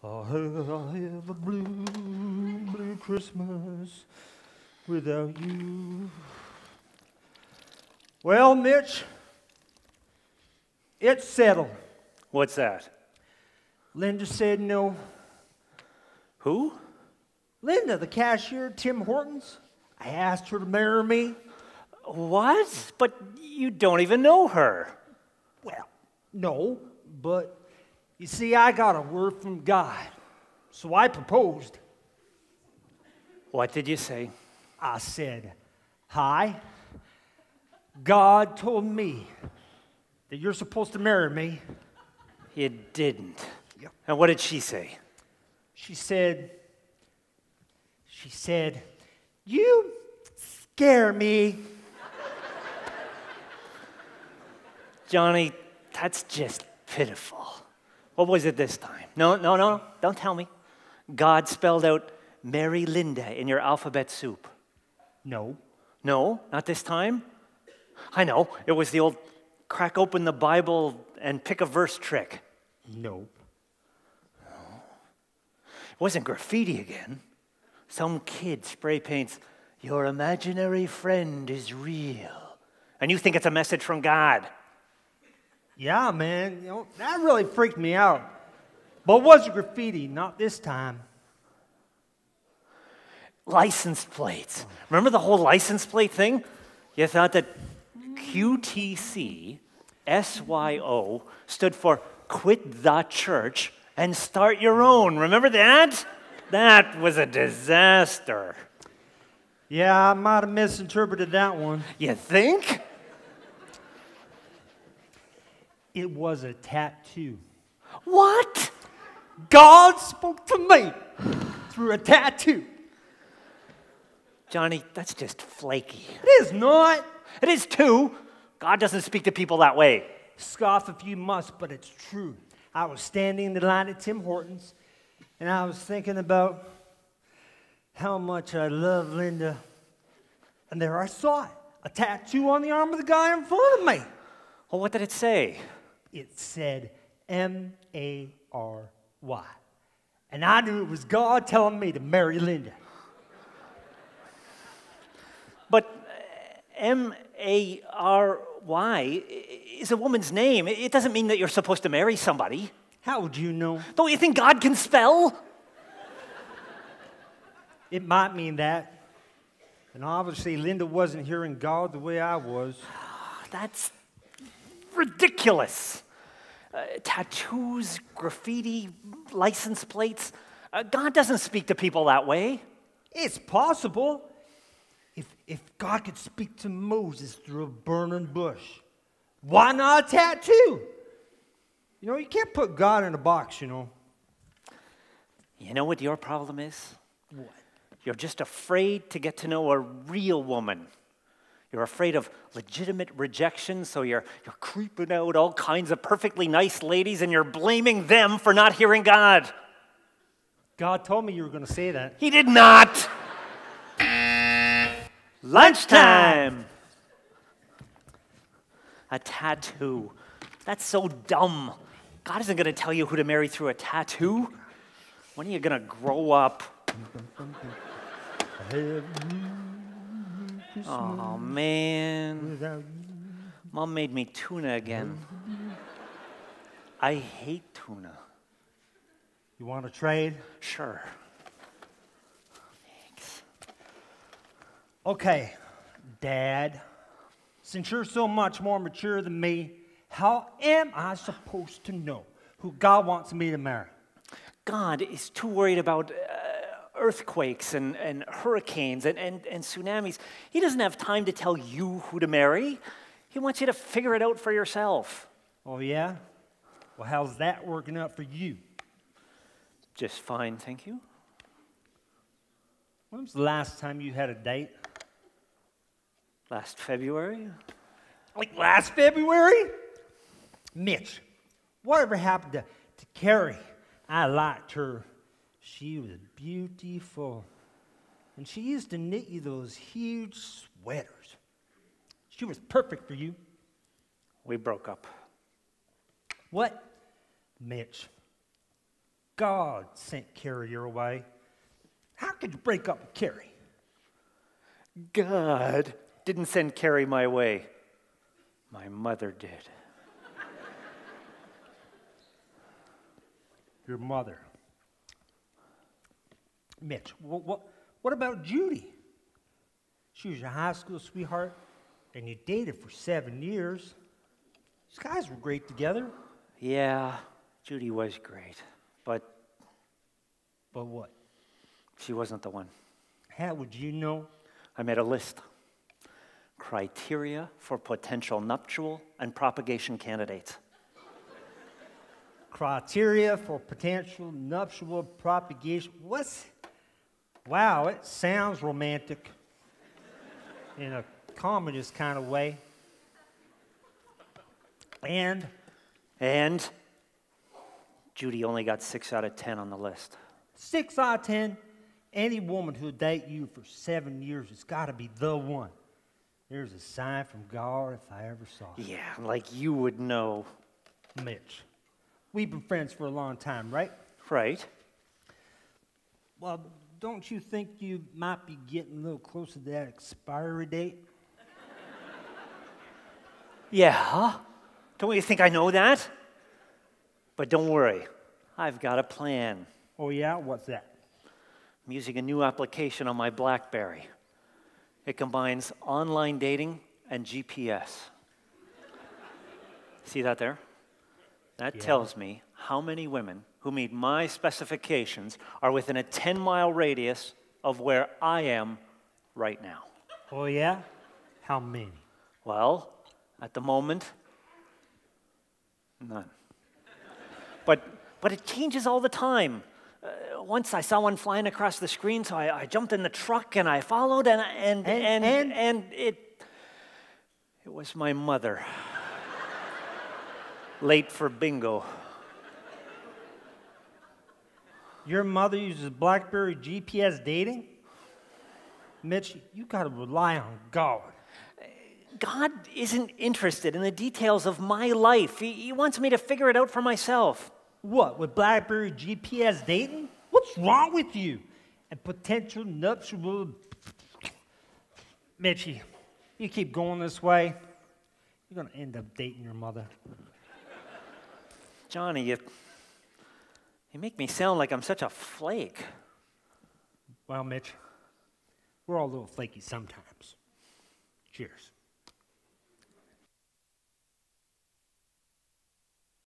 I'll have a blue Christmas without you. Well, Mitch, it's settled. What's that? Linda said no. Who? Linda, the cashier at Tim Hortons. I asked her to marry me. What? But you don't even know her. Well, no, but you see, I got a word from God, so I proposed. What did you say? I said, hi, God told me that you're supposed to marry me. You didn't. Yep. And what did she say? She said, you scare me. Johnny, that's just pitiful. What was it this time? No, don't tell me. God spelled out Mary Linda in your alphabet soup. No. No, not this time. I know, it was the old crack open the Bible and pick a verse trick. Nope. It wasn't graffiti again. Some kid spray paints, your imaginary friend is real. And you think it's a message from God. Yeah, man, that really freaked me out. But it wasn't graffiti, not this time. License plates. Remember the whole license plate thing? You thought that QTC, SYO, stood for quit the church and start your own. Remember that? That was a disaster. Yeah, I might have misinterpreted that one. You think? It was a tattoo. What? God spoke to me through a tattoo. Johnny, that's just flaky. It is not. It is too. God doesn't speak to people that way. Scoff if you must, but it's true. I was standing in the line at Tim Hortons, and I was thinking about how much I love Linda. And there I saw it, a tattoo on the arm of the guy in front of me. Well, what did it say? It said M-A-R-Y. And I knew it was God telling me to marry Linda. But M-A-R-Y is a woman's name. It doesn't mean that you're supposed to marry somebody. How would you know? Don't you think God can spell? It might mean that. And obviously, Linda wasn't hearing God the way I was. That's ridiculous. Tattoos, graffiti, license plates. God doesn't speak to people that way. It's possible. If God could speak to Moses through a burning bush, why not a tattoo? You can't put God in a box, You know what your problem is? What? You're just afraid to get to know a real woman. You're afraid of legitimate rejection, so you're creeping out all kinds of perfectly nice ladies, and you're blaming them for not hearing God. God told me you were going to say that. He did not. Lunchtime. A tattoo. That's so dumb. God isn't going to tell you who to marry through a tattoo. When are you going to grow up? Oh, man. Mom made me tuna again. I hate tuna. You want to trade? Sure. Okay, Dad, since you're so much more mature than me, how am I supposed to know who God wants me to marry? God is too worried about earthquakes and hurricanes and tsunamis. He doesn't have time to tell you who to marry. He wants you to figure it out for yourself. Oh, yeah? Well, how's that working out for you? Just fine, thank you. When was the last time you had a date? Last February. Like last February? Mitch, whatever happened to Carrie? I liked her. She was beautiful. And she used to knit you those huge sweaters. She was perfect for you. We broke up. What? Mitch, God sent Carrie your way. How could you break up with Carrie? God didn't send Carrie my way. My mother did. Your mother. Mitch, what about Judy? She was your high school sweetheart, and you dated for 7 years. These guys were great together. Yeah, Judy was great, but what? she wasn't the one. How would you know? I made a list. Criteria for potential nuptial and propagation candidates. Criteria for potential nuptial propagation. What's... Wow, it sounds romantic in a communist kind of way. And Judy only got 6 out of 10 on the list. 6 out of 10, any woman who'll date you for 7 years has got to be the one. There's a sign from God if I ever saw it. Yeah, like you would know. Mitch, we've been friends for a long time, right? Right. Well, don't you think you might be getting a little close to that expiry date? Yeah. Don't you think I know that? But don't worry, I've got a plan. Oh yeah? What's that? I'm using a new application on my BlackBerry. It combines online dating and GPS. See that there? That tells me how many women who meet my specifications are within a 10-mile radius of where I am right now. Oh yeah? How many? Well, at the moment, none. But it changes all the time. Once I saw one flying across the screen, so I jumped in the truck and I followed, and it was my mother. Late for bingo. Your mother uses BlackBerry GPS dating? Mitch, you got to rely on God. God isn't interested in the details of my life. He wants me to figure it out for myself. What, with BlackBerry GPS dating? What's wrong with you? And potential nuptial... Mitchie, you keep going this way, you're going to end up dating your mother. Johnny, you make me sound like I'm such a flake. Well, Mitch, we're all a little flaky sometimes. Cheers.